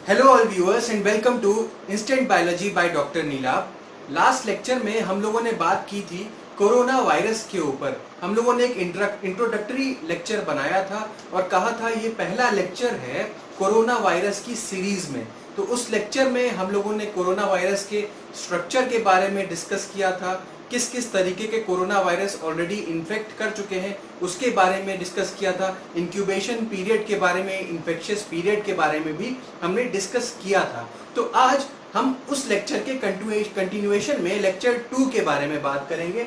Hello all viewers and welcome to instant biology by doctor Neelabh. Last lecture में हम लोगों ने बात की थी कोरोना वायरस के ऊपर। हम लोगों ने एक इंट्रोडक्टरी लेक्चर बनाया था और कहा था ये पहला लेक्चर है कोरोना वायरस की सीरीज में। तो उस लेक्चर में हम लोगों ने कोरोना वायरस के स्ट्रक्चर के बारे में डिस्कस किया था, किस किस तरीके के कोरोना वायरस ऑलरेडी इन्फेक्ट कर चुके हैं उसके बारे में डिस्कस किया था, इंक्यूबेशन पीरियड के बारे में, इन्फेक्शियस पीरियड के बारे में भी हमने डिस्कस किया था। तो आज हम उस लेक्चर के कंटिन्यूएशन में लेक्चर 2 के बारे में बात करेंगे।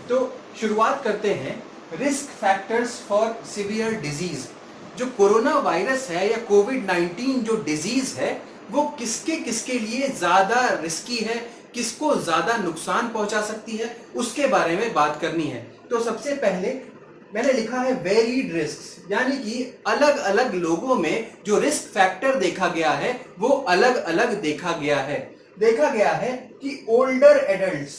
तो शुरुआत करते हैं risk factors for severe disease. जो कोरोना वायरस है या कोविड-19 जो डिजीज है वो किसके किसके लिए ज्यादा रिस्की है, किसको ज्यादा नुकसान पहुंचा सकती है, उसके बारे में बात करनी है। तो सबसे पहले मैंने लिखा है वेरीड रिस्क्स, यानी कि अलग अलग लोगों में जो रिस्क फैक्टर देखा गया है वो अलग अलग देखा गया है। देखा गया है कि ओल्डर एडल्ट्स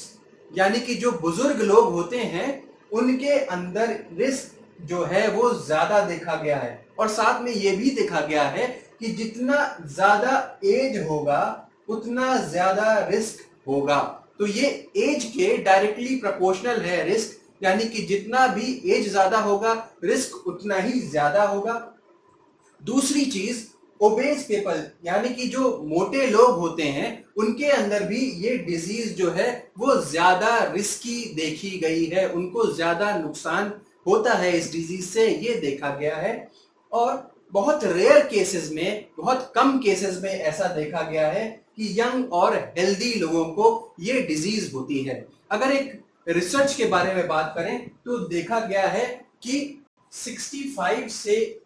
यानी कि जो बुजुर्ग लोग होते हैं उनके अंदर रिस्क जो है वो ज्यादा देखा गया है। और साथ में ये भी देखा गया है कि जितना ज्यादा एज होगा उतना ज्यादा रिस्क होगा। तो ये एज के डायरेक्टली प्रोपोर्शनल है रिस्क, यानी कि जितना भी एज ज्यादा होगा रिस्क उतना ही ज्यादा होगा। दूसरी चीज ओबेस पीपल यानी कि जो मोटे लोग होते हैं उनके अंदर भी ये डिजीज जो है वो ज्यादा रिस्की देखी गई है, उनको ज्यादा नुकसान होता है इस डिजीज से, ये देखा गया है। और बहुत रेयर केसेस में, बहुत कम केसेस में ऐसा देखा गया है कि यंग और हेल्दी लोगों को ये डिजीज होती है। अगर एक रिसर्च के बारे में बात करें तो देखा गया है कि 65 से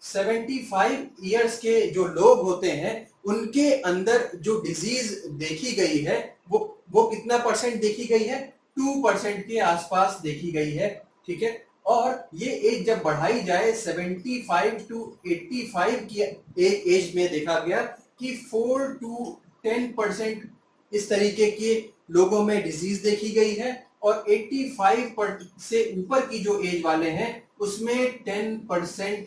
75 इयर्स के जो लोग होते हैं उनके अंदर जो डिजीज देखी गई है वो कितना परसेंट देखी गई है, 2% के आसपास देखी गई है। ठीक है, और ये एज जब बढ़ाई जाए 75 टू 85 की एज में देखा गया कि 4 टू 10% इस तरीके के लोगों में डिजीज देखी गई है। और 85 से ऊपर की जो एज वाले हैं उसमें 10%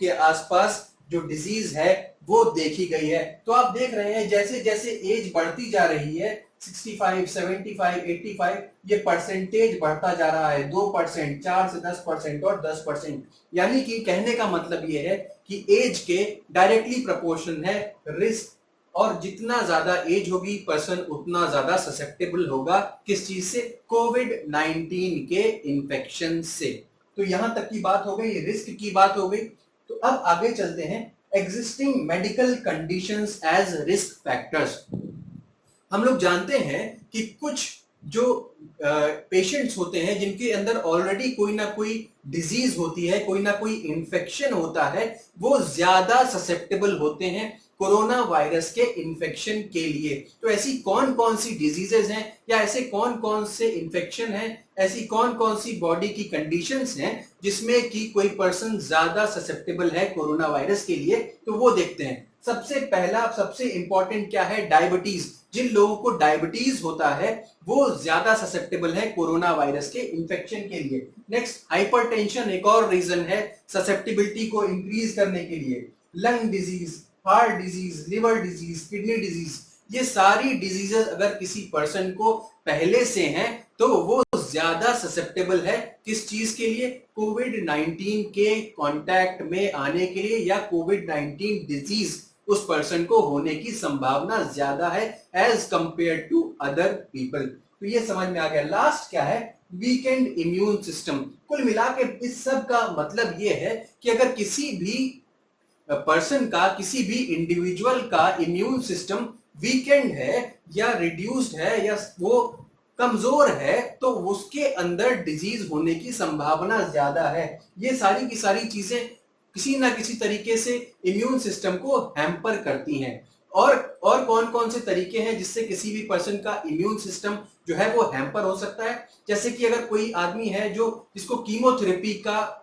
के आसपास जो डिजीज है वो देखी गई है। तो आप देख रहे हैं जैसे जैसे एज बढ़ती जा रही है 65, 75, 85 ये परसेंटेज बढ़ता जा रहा है, 2%, 4 से 10% और 10%। यानी कि कहने का मतलब ये है कि एज के डायरेक्टली प्रोपोर्शन है रिस्क, और जितना ज्यादा एज होगी पर्सन उतना ज्यादा ससेप्टेबल होगा किस चीज से, कोविड-19 के इन्फेक्शन से। तो यहां तक की बात हो गई, रिस्क की बात हो गई। तो अब आगे चलते हैं existing medical conditions as risk factors. हम लोग जानते हैं कि कुछ जो पेशेंट्स होते हैं जिनके अंदर ऑलरेडी कोई ना कोई डिजीज होती है, कोई ना कोई इन्फेक्शन होता है, वो ज्यादा ससेप्टेबल होते हैं कोरोना वायरस के इन्फेक्शन के लिए। तो ऐसी कौन कौन सी डिजीजेस हैं या ऐसे कौन कौन से इन्फेक्शन हैं, ऐसी कौन कौन सी बॉडी की कंडीशंस हैं जिसमें कि कोई पर्सन ज्यादा ससेप्टेबल है कोरोना वायरस के लिए, तो वो देखते हैं। सबसे पहला, सबसे इंपॉर्टेंट क्या है, डायबिटीज। जिन लोगों को डायबिटीज होता है वो ज्यादा ससेप्टेबल है कोरोना वायरस के इन्फेक्शन के लिए। नेक्स्ट, हाइपरटेंशन एक और रीजन है ससेप्टेबिलिटी को इंक्रीज करने के लिए। Lung disease, heart disease, liver disease, kidney disease, ये सारी डिजीजेस अगर किसी पर्सन को पहले से हैं तो वो ज्यादा ससेप्टेबल है किस चीज के लिए, कोविड-19 के कांटेक्ट में आने के लिए, या कोविड-19 डिजीज उस पर्सन को होने की संभावना ज्यादा है as compare to other people. तो ये समझ में आ गया। लास्ट क्या है, वीकेंड इम्यून सिस्टम। कुल मिला के इस सब का मतलब ये है कि अगर किसी भी पर्सन का, किसी भी इंडिविजुअल का इम्यून सिस्टम वीकेंड है या रिड्यूस्ड है या वो कमजोर है तो उसके अंदर डिजीज होने की संभावना ज्यादा है। ये सारी की सारी चीजें किसी ना किसी तरीके से इम्यून सिस्टम को हैम्पर करती हैं। और कौन कौन से तरीके हैं जिससे किसी भी पर्सन का इम्यून सिस्टम जो है वो हैम्पर हो सकता है, जैसे कि अगर कोई आदमी है जो जिसको कीमोथेरेपी का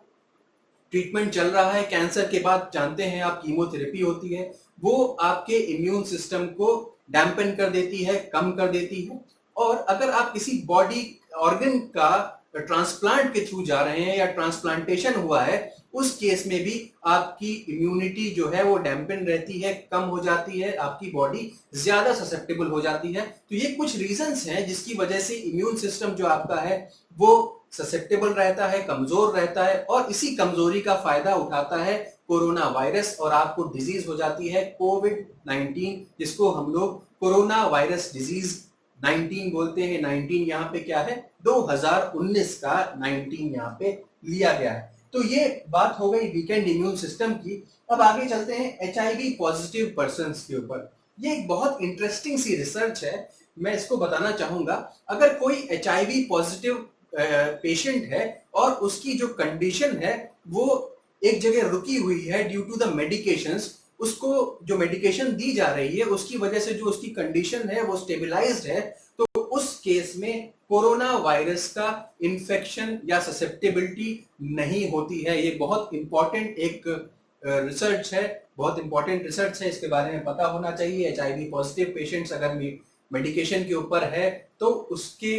ट्रीटमेंट चल रहा है, कैंसर के बाद जानते हैं आप कीमोथेरेपी होती है, वो आपके इम्यून सिस्टम को डैम्पन कर देती है, कम कर देती है। और अगर आप किसी बॉडी ऑर्गन का ट्रांसप्लांट के थ्रू जा रहे हैं या ट्रांसप्लांटेशन हुआ है उस केस में भी आपकी इम्यूनिटी जो है वो डैम्पन रहती है, कम हो जाती है, आपकी बॉडी ज्यादा ससेप्टेबल हो जाती है। तो ये कुछ रीजंस हैं जिसकी वजह से इम्यून सिस्टम जो आपका है वो ससेप्टेबल रहता है, कमजोर रहता है, और इसी कमजोरी का फायदा उठाता है कोरोना वायरस और आपको डिजीज हो जाती है कोविड-19, जिसको हम लोग कोरोना वायरस डिजीज 19 बोलते हैं। 19 यहाँ पे क्या है, 2019 का 19 यहाँ पे लिया गया है। तो ये बात हो गई वीकेंड इम्यून सिस्टम की। अब आगे चलते हैं एचआईवी पॉजिटिव पर्संस के ऊपर। ये एक बहुत इंटरेस्टिंग सी रिसर्च है, मैं इसको बताना चाहूंगा। अगर कोई एचआईवी पॉजिटिव पेशेंट है और उसकी जो कंडीशन है वो एक जगह रुकी हुई है ड्यू टू द मेडिकेशंस, उसको जो मेडिकेशन दी जा रही है उसकी वजह से जो उसकी कंडीशन है वो स्टेबलाइज्ड है, तो उस केस में कोरोना वायरस का इन्फेक्शन या ससेप्टेबिलिटी नहीं होती है। ये बहुत इंपॉर्टेंट एक रिसर्च है, बहुत इंपॉर्टेंट रिसर्च है, इसके बारे में पता होना चाहिए। एचआईवी पॉजिटिव पेशेंट्स अगर मेडिकेशन के ऊपर है तो उसके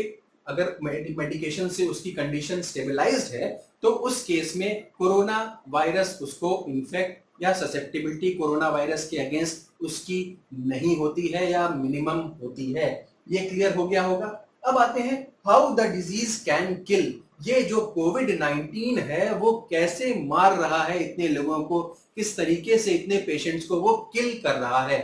अगर मेडिकेशन से उसकी कंडीशन स्टेबलाइज्ड है तो उस केस में कोरोना वायरस उसको इन्फेक्ट या ससेप्टेबिलिटी कोरोना वायरस के अगेंस्ट उसकी नहीं होती है या मिनिमम होती है। ये क्लियर हो गया होगा। अब आते हैं how the disease can kill. ये जो कोविड-19 है वो कैसे मार रहा है इतने लोगों को, किस तरीके से इतने पेशेंट्स को वो किल कर रहा है।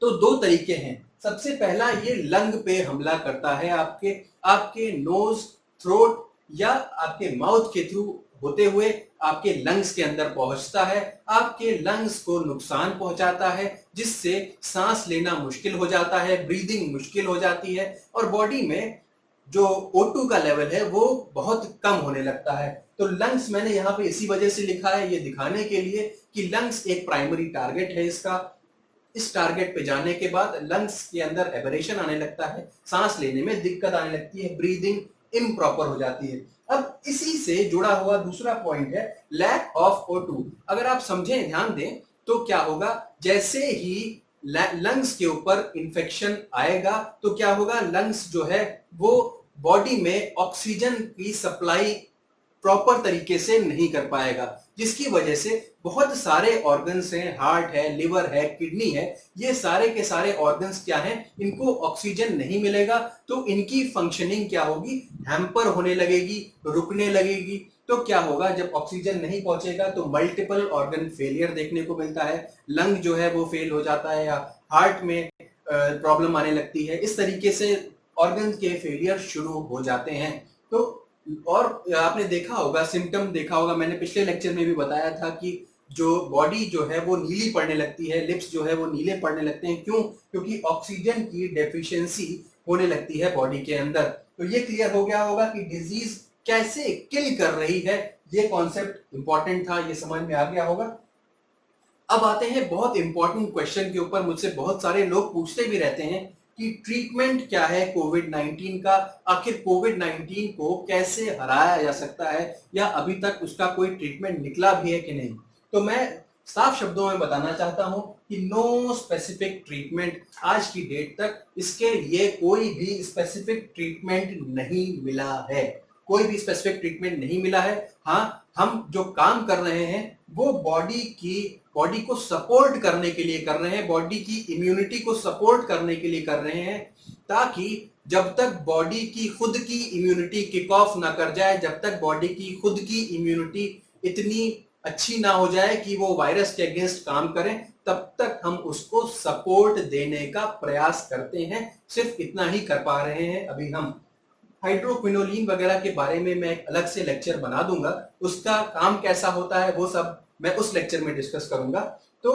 तो दो तरीके हैं। सबसे पहला, ये लंग पे हमला करता है, आपके नोज, थ्रोट या आपके माउथ के थ्रू होते हुए आपके लंग्स के अंदर पहुंचता है, आपके लंग्स को नुकसान पहुंचाता है, जिससे सांस लेना मुश्किल हो जाता है, ब्रीदिंग मुश्किल हो जाती है, और बॉडी में जो O2 का लेवल है वो बहुत कम होने लगता है। तो लंग्स मैंने यहाँ पे इसी वजह से लिखा है, ये दिखाने के लिए कि लंग्स एक प्राइमरी टारगेट है इसका। इस टारगेट पे जाने के बाद लंग्स के अंदर एबरेशन आने लगता है, सांस लेने में दिक्कत आने लगती है, ब्रीदिंग इम्प्रॉपर हो जाती है। अब इसी से जुड़ा हुआ दूसरा पॉइंट है लैक ऑफ O2। अगर आप समझें, ध्यान दें, तो क्या होगा, जैसे ही लंग्स के ऊपर इंफेक्शन आएगा तो क्या होगा, लंग्स जो है वो बॉडी में ऑक्सीजन की सप्लाई प्रॉपर तरीके से नहीं कर पाएगा, जिसकी वजह से बहुत सारे ऑर्गन्स हैं, हार्ट है, लिवर है, किडनी है, ये सारे के सारे ऑर्गन्स क्या हैं, इनको ऑक्सीजन नहीं मिलेगा तो इनकी फंक्शनिंग क्या होगी, हैम्पर होने लगेगी, रुकने लगेगी। तो क्या होगा, जब ऑक्सीजन नहीं पहुंचेगा तो मल्टीपल ऑर्गन फेलियर देखने को मिलता है, लंग जो है वो फेल हो जाता है या हार्ट में प्रॉब्लम आने लगती है। इस तरीके से ऑर्गन के फेलियर शुरू हो जाते हैं। तो और आपने देखा होगा, सिम्टम देखा होगा, मैंने पिछले लेक्चर में भी बताया था कि जो बॉडी जो है वो नीली पड़ने लगती है, लिप्स जो है वो नीले पड़ने लगते हैं। क्यों? क्योंकि ऑक्सीजन की डेफिशिएंसी होने लगती है बॉडी के अंदर। तो ये क्लियर हो गया होगा कि डिजीज कैसे किल कर रही है, ये कॉन्सेप्ट इंपॉर्टेंट था, ये समझ में आ गया होगा। अब आते हैं बहुत इंपॉर्टेंट क्वेश्चन के ऊपर। मुझसे बहुत सारे लोग पूछते भी रहते हैं कि ट्रीटमेंट क्या है कोविड-19 का, आखिर कोविड-19 को कैसे हराया जा सकता है या अभी तक उसका कोई ट्रीटमेंट निकला भी है कि नहीं। तो मैं साफ शब्दों में बताना चाहता हूं कि नो स्पेसिफिक ट्रीटमेंट, आज की डेट तक इसके लिए कोई भी स्पेसिफिक ट्रीटमेंट नहीं मिला है, कोई भी स्पेसिफिक ट्रीटमेंट नहीं मिला है। हाँ, हम जो काम कर रहे हैं वो बॉडी को सपोर्ट करने के लिए कर रहे हैं, बॉडी की इम्यूनिटी को सपोर्ट करने के लिए कर रहे हैं, ताकि जब तक बॉडी की खुद की इम्यूनिटी किक ऑफ ना कर जाए, जब तक बॉडी की खुद की इम्यूनिटी इतनी अच्छी ना हो जाए कि वो वायरस के अगेंस्ट काम करें, तब तक हम उसको सपोर्ट देने का प्रयास करते हैं। सिर्फ इतना ही कर पा रहे हैं अभी हम। हाइड्रोक्विनोलिन वगैरह के बारे में मैं एक अलग से लेक्चर बना दूंगा, उसका काम कैसा होता है वो सब मैं उस लेक्चर में डिस्कस करूंगा। तो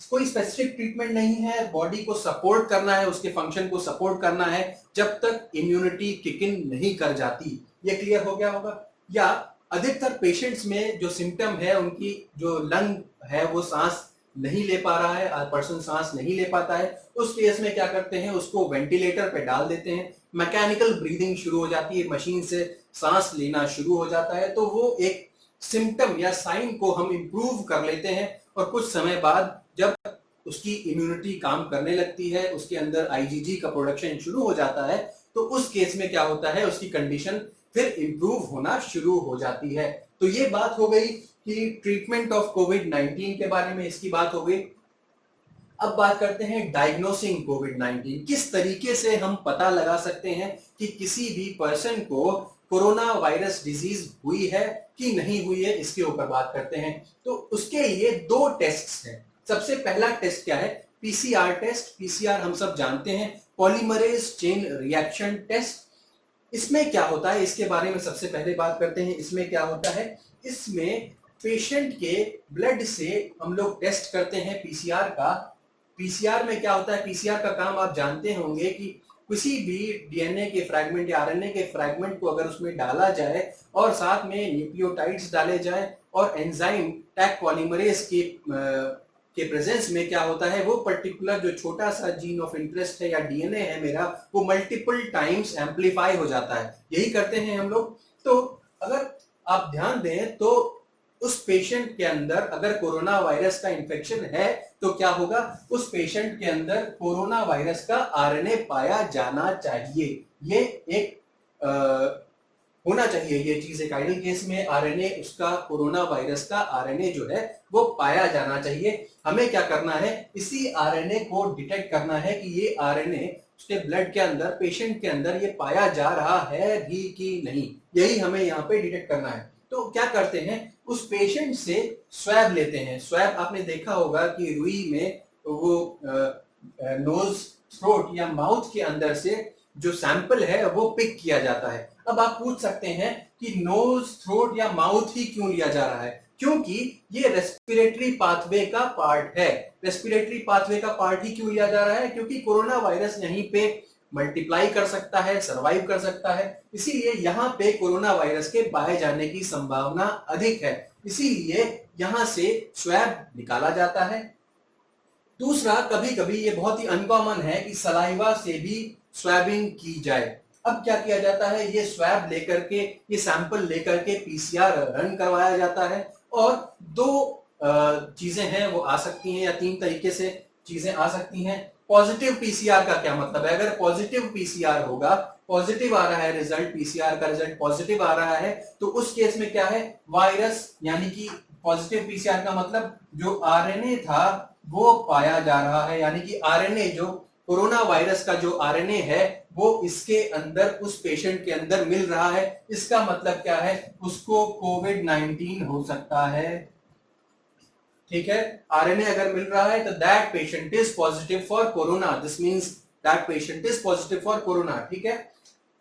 कोई स्पेसिफिक ट्रीटमेंट नहीं है, बॉडी को सपोर्ट करना है, उसके फंक्शन को सपोर्ट करना है जब तक इम्यूनिटी किक इन नहीं कर जाती। ये क्लियर हो गया होगा। या अधिकतर पेशेंट्स में जो सिम्टम है, उनकी जो लंग है वो सांस नहीं ले पा रहा है, पर्सन सांस नहीं ले पाता है, उस केस में क्या करते हैं, उसको वेंटिलेटर पे डाल देते हैं, मैकेनिकल ब्रीदिंग शुरू हो जाती है, मशीन से सांस लेना शुरू हो जाता है। तो वो एक सिम्टम या साइन को हम इंप्रूव कर लेते हैं, और कुछ समय बाद जब उसकी इम्यूनिटी काम करने लगती है, उसके अंदर आईजीजी का प्रोडक्शन शुरू हो जाता है, तो उस केस में क्या होता है, उसकी कंडीशन फिर इंप्रूव होना शुरू हो जाती है। तो ये बात हो गई कि ट्रीटमेंट ऑफ कोविड-19 के बारे में इसकी बात हो गई। अब बात करते हैं डायग्नोसिंग कोविड-19। किस तरीके से हम पता लगा सकते हैं कि किसी भी पर्सन को कोरोना वायरस डिजीज हुई है कि नहीं हुई है, इसके ऊपर बात करते हैं। तो उसके लिए दो टेस्ट्स हैं। सबसे पहला टेस्ट क्या है? PCR test. पीसीआर हम सब जानते हैं, पॉलीमरेज चेन रिएक्शन टेस्ट। इसमें क्या होता है, इसके बारे में सबसे पहले बात करते हैं। इसमें क्या होता है? इसमें पेशेंट के ब्लड से हम लोग टेस्ट करते हैं पीसीआर का। पीसीआर में क्या होता है? पीसीआर का काम आप जानते होंगे कि किसी भी डीएनए के फ्रैगमेंट या आरएनए के फ्रैगमेंट को अगर उसमें डाला जाए और साथ में न्यूक्लियोटाइड्स डाले जाए और एंजाइम टैग पॉलीमरेज के प्रेजेंस में क्या होता है, वो पर्टिकुलर जो छोटा सा जीन ऑफ इंटरेस्ट है या डीएनए है मेरा, वो मल्टीपल टाइम्स एम्पलीफाई हो जाता है। यही करते हैं हम लोग। तो अगर आप ध्यान दें तो उस पेशेंट के अंदर अगर कोरोना वायरस का इंफेक्शन है तो क्या होगा? उस पेशेंट के अंदर कोरोना वायरस का आरएनए पाया जाना चाहिए। ये एक होना चाहिए, ये चीज एक आइडियल केस में आरएनए, उसका कोरोना वायरस का आरएनए जो है वो पाया जाना चाहिए। हमें क्या करना है? इसी आरएनए को डिटेक्ट करना है कि ये आरएनए उसके ब्लड के अंदर, पेशेंट के अंदर ये पाया जा रहा है भी कि नहीं। यही हमें यहाँ पे डिटेक्ट करना है। तो क्या करते हैं? उस पेशेंट से स्वैब लेते हैं। स्वैब आपने देखा होगा कि रुई में वो नोज, थ्रोट या माउथ के अंदर से जो सैंपल है वो पिक किया जाता है। अब आप पूछ सकते हैं कि नोज, थ्रोट या माउथ ही क्यों लिया जा रहा है? क्योंकि ये रेस्पिरेटरी पाथवे का पार्ट है। रेस्पिरेटरी पाथवे का पार्ट ही क्यों लिया जा रहा है? क्योंकि कोरोना वायरस यहीं पे मल्टीप्लाई कर सकता है, सरवाइव कर सकता है, इसीलिए यहाँ पे कोरोना वायरस के पाए जाने की संभावना अधिक है। इसीलिए यहाँ से स्वैब निकाला जाता है। दूसरा, कभी कभी ये बहुत ही अनकॉमन है कि सलाइवा से भी स्वैबिंग की जाए। अब क्या किया जाता है? ये स्वैब लेकर के, ये सैंपल लेकर के पीसीआर रन करवाया जाता है और दो चीजें हैं वो आ सकती हैं या तीन तरीके से चीजें आ सकती हैं। पॉजिटिव पीसीआर का क्या मतलब है? अगर पॉजिटिव पीसीआर होगा, पॉजिटिव आ रहा है रिजल्ट, पीसीआर का रिजल्ट पॉजिटिव आ रहा है, तो उस केस में क्या है? वायरस, यानी कि पॉजिटिव पीसीआर का मतलब जो आरएनए था वो पाया जा रहा है, यानी कि आरएनए जो कोरोना वायरस का जो आरएनए है वो इसके अंदर, उस पेशेंट के अंदर मिल रहा है। इसका मतलब क्या है? उसको कोविड-19 हो सकता है। ठीक है, आरएनए अगर मिल रहा है तो that patient is positive for corona. This means that patient is positive for corona. ठीक है,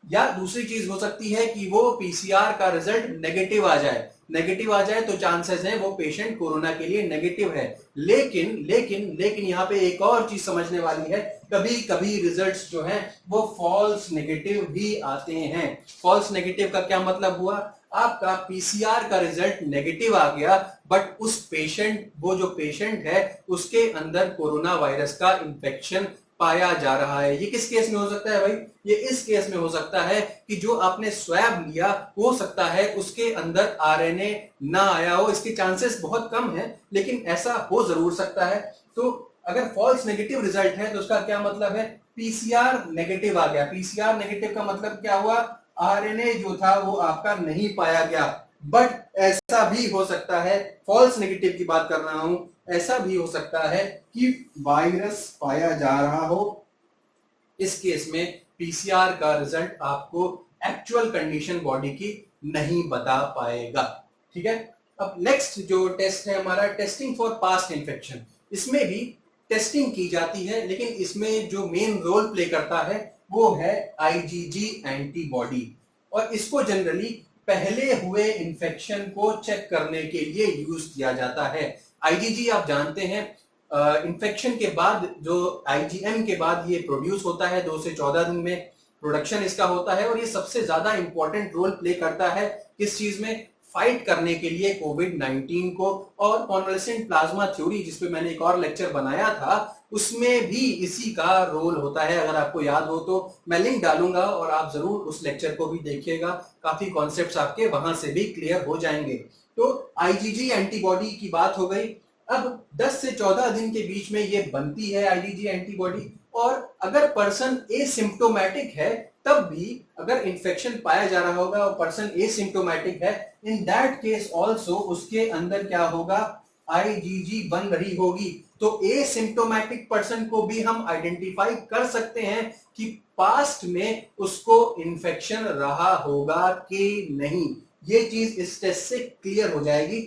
या दूसरी चीज हो सकती है कि वो पीसीआर का रिजल्ट नेगेटिव आ जाए। नेगेटिव आ जाए तो चांसेस हैं वो पेशेंट कोरोना के लिए नेगेटिव है। लेकिन लेकिन लेकिन यहाँ पे एक और चीज समझने वाली है, कभी कभी रिजल्ट्स जो हैं वो फॉल्स नेगेटिव भी आते हैं। फॉल्स नेगेटिव का क्या मतलब हुआ? आपका पीसीआर का रिजल्ट नेगेटिव आ गया, बट उस पेशेंट, वो जो पेशेंट है उसके अंदर कोरोना वायरस का इंफेक्शन पाया जा रहा है। ये किस केस में हो सकता है भाई? ये इस केस में हो सकता है कि जो आपने स्वैब लिया, हो सकता है उसके अंदर आरएनए ना आया हो। इसके चांसेस बहुत कम है, लेकिन ऐसा हो जरूर सकता है। तो अगर फॉल्स नेगेटिव रिजल्ट है तो उसका क्या मतलब है? पीसीआर नेगेटिव आ गया। पीसीआर नेगेटिव का मतलब क्या हुआ? आरएनए जो था वो आपका नहीं पाया गया। बट ऐसा भी हो सकता है, फॉल्स नेगेटिव की बात कर रहा हूं, ऐसा भी हो सकता है कि वायरस पाया जा रहा हो। इस केस में पीसीआर का रिजल्ट आपको एक्चुअल कंडीशन बॉडी की नहीं बता पाएगा। ठीक है, अब नेक्स्ट जो टेस्ट है हमारा, टेस्टिंग फॉर पास्ट इन्फेक्शन। इसमें भी टेस्टिंग की जाती है, लेकिन इसमें जो मेन रोल प्ले करता है वो है आईजीजी एंटीबॉडी, और इसको जनरली पहले हुए इन्फेक्शन को चेक करने के लिए यूज किया जाता है। आईजीजी आप जानते हैं, इन्फेक्शन के बाद जो आईजीएम के बाद ये प्रोड्यूस होता है, 2 से 14 दिन में प्रोडक्शन इसका होता है, और ये सबसे ज्यादा इंपॉर्टेंट रोल प्ले करता है किस चीज में? फाइट करने के लिए कोविड-19 को। और कॉन्वलेसेंट प्लाज्मा थ्योरी, जिसपे मैंने एक और लेक्चर बनाया था, उसमें भी इसी का रोल होता है। अगर आपको याद हो तो मैं लिंक डालूंगा और आप जरूर उस लेक्चर को भी देखिएगा, काफी कॉन्सेप्ट्स आपके वहां से भी क्लियर हो जाएंगे। तो आईजीजी एंटीबॉडी की बात हो गई। अब 10 से 14 दिन के बीच में ये बनती है आईजीजी एंटीबॉडी, और अगर पर्सन एसिम्प्टोमेटिक है तब भी अगर इन्फेक्शन पाया जा रहा होगा और पर्सन एसिम्प्टोमेटिक है, इन दैट केस ऑल्सो उसके अंदर क्या होगा, आईजीजी बन रही होगी। तो एसिम्प्टोमेटिक पर्सन को भी हम आइडेंटिफाई कर सकते हैं कि पास्ट में उसको इन्फेक्शन रहा होगा कि नहीं। ये चीज इस टेस्ट से क्लियर हो जाएगी।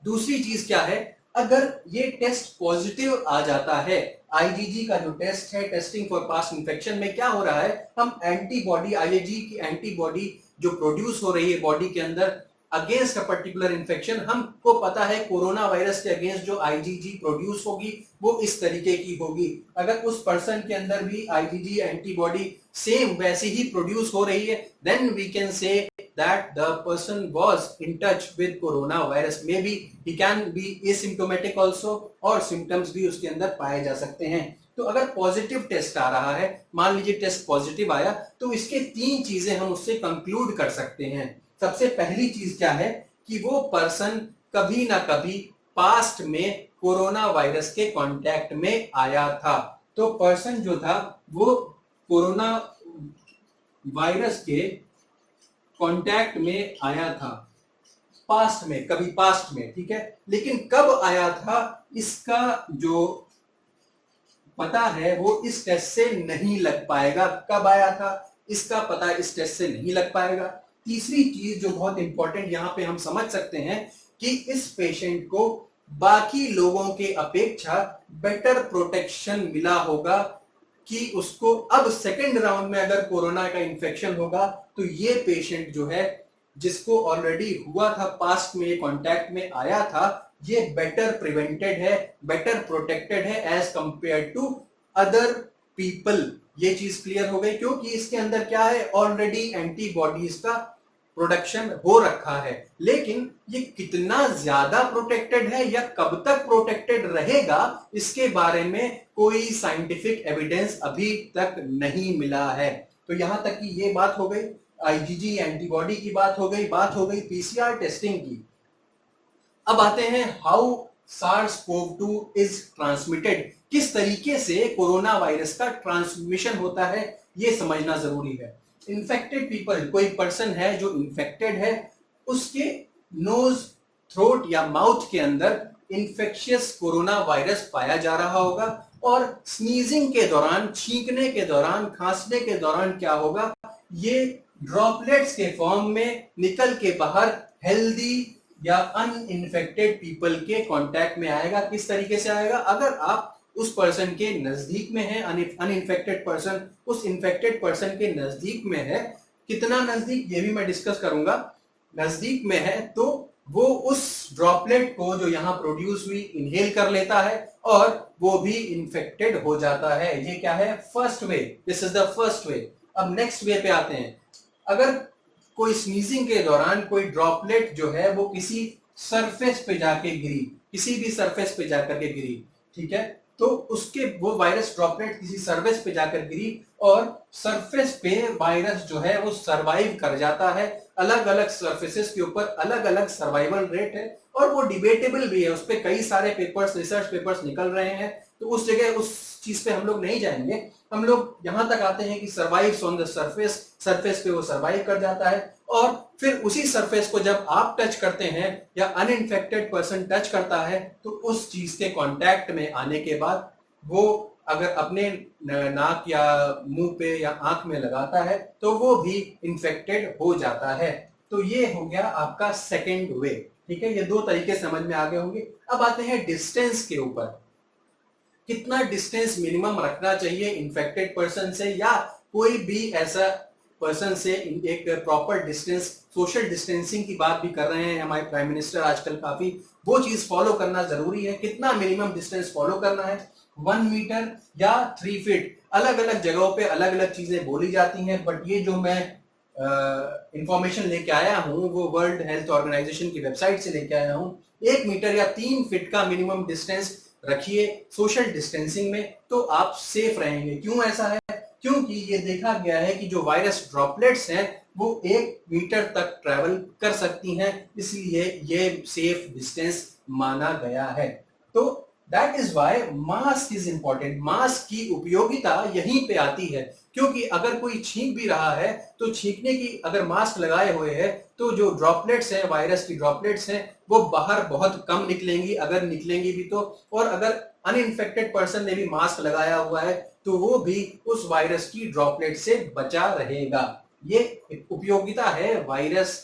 दूसरी चीज क्या है, अगर ये टेस्ट पॉजिटिव आ जाता है, आईजीजी का जो टेस्ट है, टेस्टिंग फॉर पास्ट इन्फेक्शन में क्या हो रहा है, हम एंटीबॉडी, आईजीजी की एंटीबॉडी जो प्रोड्यूस हो रही है बॉडी के अंदर अगेंस्ट अ पर्टिकुलर इन्फेक्शन, हमको पता है कोरोना वायरस के अगेंस्ट जो आईजीजी प्रोड्यूस होगी वो इस तरीके की होगी। अगर उस पर्सन के अंदर भी आईजीजी एंटीबॉडी सेम वैसी ही प्रोड्यूस हो रही है, then we can say that the person was in touch with coronavirus. Maybe he can be asymptomatic also और symptoms भी उसके अंदर पाए जा सकते हैं। तो अगर पॉजिटिव टेस्ट आ रहा है, मान लीजिए टेस्ट पॉजिटिव आया, तो इसके 3 चीजें हम उससे कंक्लूड कर सकते हैं। सबसे पहली चीज क्या है कि वो पर्सन कभी ना कभी पास्ट में कोरोना वायरस के कांटेक्ट में आया था। तो पर्सन जो था वो कोरोना वायरस के कांटेक्ट में आया था पास्ट में, कभी पास्ट में, ठीक है। लेकिन कब आया था इसका जो पता है वो इस टेस्ट से नहीं लग पाएगा। कब आया था इसका पता इस टेस्ट से नहीं लग पाएगा। तीसरी चीज जो बहुत इंपॉर्टेंट यहां पे हम समझ सकते हैं कि इस पेशेंट को बाकी लोगों के अपेक्षा बेटर प्रोटेक्शन मिला होगा कि उसको अब सेकेंड राउंड में अगर कोरोना का इन्फेक्शन होगा तो ये पेशेंट जो है जिसको ऑलरेडी हुआ था, पास्ट में कांटेक्ट में आया था, ये बेटर प्रिवेंटेड है, बेटर प्रोटेक्टेड है as compare to other people. ये चीज क्लियर हो गई, क्योंकि इसके अंदर क्या है, ऑलरेडी एंटीबॉडीज का प्रोडक्शन हो रखा है। लेकिन ये कितना ज्यादा प्रोटेक्टेड है या कब तक प्रोटेक्टेड रहेगा, इसके बारे में कोई साइंटिफिक एविडेंस अभी तक नहीं मिला है। तो यहां तक कि ये बात हो गई आईजीजी एंटीबॉडी की, बात हो गई पीसीआर टेस्टिंग की। अब आते हैं हाउ SARS-CoV-2 इज ट्रांसमिटेड, किस तरीके से कोरोना वायरस का ट्रांसमिशन होता है ये समझना जरूरी है। इन्फेक्टेड पीपल, कोई पर्सन है जो इन्फेक्टेड है, उसके नोज, थ्रोट या माउथ के अंदर इन्फेक्शियस कोरोना वायरस पाया जा रहा होगा, और स्नीजिंग के दौरान, छींकने के दौरान, खांसने के दौरान क्या होगा, ये ड्रॉपलेट्स के फॉर्म में निकल के बाहर हेल्दी या अनइन्फेक्टेड पीपल के कांटेक्ट में आएगा। किस तरीके से आएगा, अगर आप उस पर्सन के नजदीक में है, अनइन्फेक्टेड पर्सन उस इन्फेक्टेड पर्सन के नजदीक में है, कितना नजदीक ये भी मैं डिस्कस करूंगा, नजदीक में है तो वो उस ड्रॉपलेट को जो यहां प्रोड्यूस हुई इनहेल कर लेता है और वो भी इन्फेक्टेड हो जाता है। ये क्या है, first way, this is the first way. अब नेक्स्ट वे पे आते हैं। अगर कोई स्नीजिंग के दौरान कोई ड्रॉपलेट जो है वो किसी सरफेस पे जाके गिरी, किसी भी सरफेस पे जाकर के गिरी, ठीक है, तो उसके वो वायरस ड्रॉपलेट किसी सरफेस पे जाकर गिरी और सरफेस पे वायरस जो है वो सरवाइव कर जाता है। अलग अलग सरफेसेस के ऊपर अलग अलग सर्वाइवल रेट है और वो डिबेटेबल भी है, उस पर कई सारे पेपर्स, रिसर्च पेपर्स निकल रहे हैं। तो उस जगह उस चीज पे हम लोग नहीं जाएंगे, हम लोग यहां तक आते हैं कि survives on the surface, surface पे वो सर्वाइव कर जाता है और फिर उसी सरफेस को जब आप टच करते हैं या अनइन्फेक्टेड पर्सन टच करता है तो उस चीज के कांटेक्ट में आने के बाद वो अगर अपने नाक या मुंह पे या आंख में लगाता है तो वो भी इन्फेक्टेड हो जाता है। तो ये हो गया आपका सेकेंड वे, ठीक है। ये दो तरीके समझ में आ गए होंगे। अब आते हैं डिस्टेंस के ऊपर, कितना डिस्टेंस मिनिमम रखना चाहिए इन्फेक्टेड पर्सन से या कोई भी ऐसा पर्सन से। एक प्रॉपर डिस्टेंस, सोशल डिस्टेंसिंग की बात भी कर रहे हैं हमारे प्राइम मिनिस्टर आजकल काफी, वो चीज फॉलो करना जरूरी है। कितना मिनिमम डिस्टेंस फॉलो करना है, 1 मीटर या 3 फीट। अलग अलग जगहों पे अलग अलग चीजें बोली जाती हैं, बट ये जो मैं इंफॉर्मेशन लेके आया हूं वो वर्ल्ड हेल्थ ऑर्गेनाइजेशन की वेबसाइट से लेके आया हूं। 1 मीटर या 3 फीट का मिनिमम डिस्टेंस रखिए सोशल डिस्टेंसिंग में, तो आप सेफ रहेंगे। क्यों ऐसा है, क्योंकि ये देखा गया है कि जो वायरस ड्रॉपलेट्स हैं वो 1 मीटर तक ट्रेवल कर सकती हैं, इसलिए ये सेफ डिस्टेंस माना गया है। तो that is why mask is important. Mask की उपयोगिता यहीं पे आती है, क्योंकि अगर कोई छींक भी रहा है तो छींकने की अगर मास्क लगाए हुए है तो जो ड्रॉपलेट्स हैं, वायरस की ड्रॉपलेट्स हैं, वो बाहर बहुत कम निकलेंगी, अगर निकलेंगी भी तो। और अगर अनइंफेक्टेड पर्सन ने भी मास्क लगाया हुआ है तो वो भी उस वायरस की ड्रॉपलेट से बचा रहेगा। ये उपयोगिता है वायरस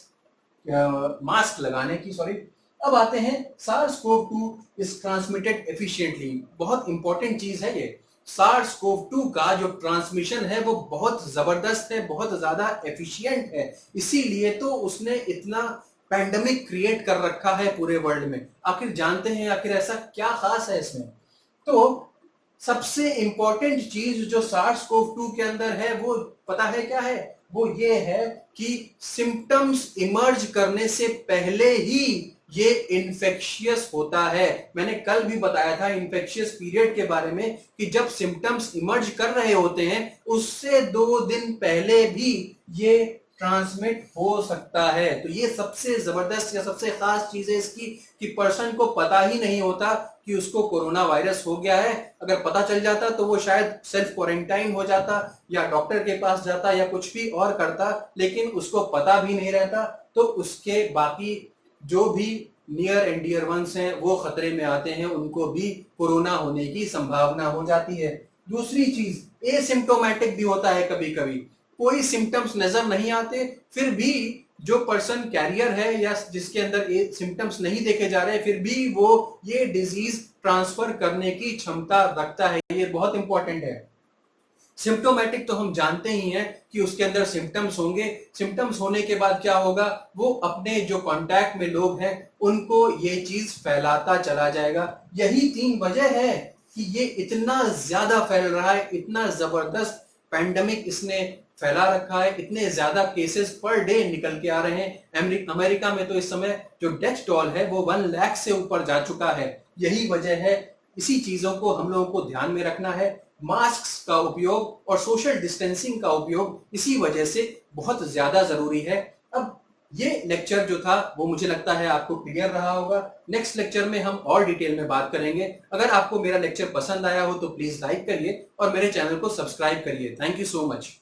मास्क लगाने की। सॉरी, अब आते हैं SARS-CoV-2 इज ट्रांसमिटेड एफिशिएंटली। बहुत इंपॉर्टेंट चीज है ये। SARS-CoV-2 का जो ट्रांसमिशन है वो बहुत जबरदस्त है, बहुत ज्यादा एफिशिएंट है, इसीलिए तो उसने इतना पैंडेमिक क्रिएट कर रखा है पूरे वर्ल्ड में। आखिर जानते हैं आखिर ऐसा क्या खास है इसमें? तो सबसे इंपॉर्टेंट चीज जो SARS-CoV-2 के अंदर है वो पता है क्या है? वो ये है कि सिम्टम्स इमर्ज करने से पहले ही ये इन्फेक्शियस होता है। मैंने कल भी बताया था इन्फेक्शियस पीरियड के बारे में कि जब सिम्टम्स इमर्ज कर रहे होते हैं उससे 2 दिन पहले भी ये ट्रांसमिट हो सकता है। तो ये सबसे जबरदस्त या सबसे खास चीज है इसकी कि पर्सन को पता ही नहीं होता कि उसको कोरोना वायरस हो गया है। अगर पता चल जाता तो वो शायद सेल्फ क्वारंटाइन हो जाता या डॉक्टर के पास जाता या कुछ भी और करता, लेकिन उसको पता भी नहीं रहता। तो उसके बाकी जो भी नियर एंड डियर वंस हैं वो खतरे में आते हैं, उनको भी कोरोना होने की संभावना हो जाती है। दूसरी चीज एसिम्प्टोमेटिक भी होता है, कभी कभी कोई सिम्टम्स नजर नहीं आते, फिर भी जो पर्सन कैरियर है या जिसके अंदर ये सिम्टम्स नहीं देखे जा रहे, फिर भी वो ये डिजीज ट्रांसफर करने की क्षमता रखता है। ये बहुत इंपॉर्टेंट है। सिम्प्टोमेटिक तो हम जानते ही हैं कि उसके अंदर सिम्टम्स होंगे। सिम्टम्स होने के बाद क्या होगा? वो अपने जो कांटेक्ट में लोग हैं उनको ये चीज फैलाता चला जाएगा। यही 3 वजह है कि ये इतना ज्यादा फैल रहा है, इतना जबरदस्त पैंडेमिक इसने फैला रखा है। इतने ज्यादा केसेस पर डे निकल के आ रहे हैं। अमेरिका में तो इस समय जो डेथ टोल है वो 1 लाख से ऊपर जा चुका है। यही वजह है। इसी चीजों को हम लोगों को ध्यान में रखना है। मास्क का उपयोग और सोशल डिस्टेंसिंग का उपयोग इसी वजह से बहुत ज्यादा जरूरी है। अब ये लेक्चर जो था वो मुझे लगता है आपको क्लियर रहा होगा। नेक्स्ट लेक्चर में हम और डिटेल में बात करेंगे। अगर आपको मेरा लेक्चर पसंद आया हो तो प्लीज लाइक करिए और मेरे चैनल को सब्सक्राइब करिए। Thank you so much.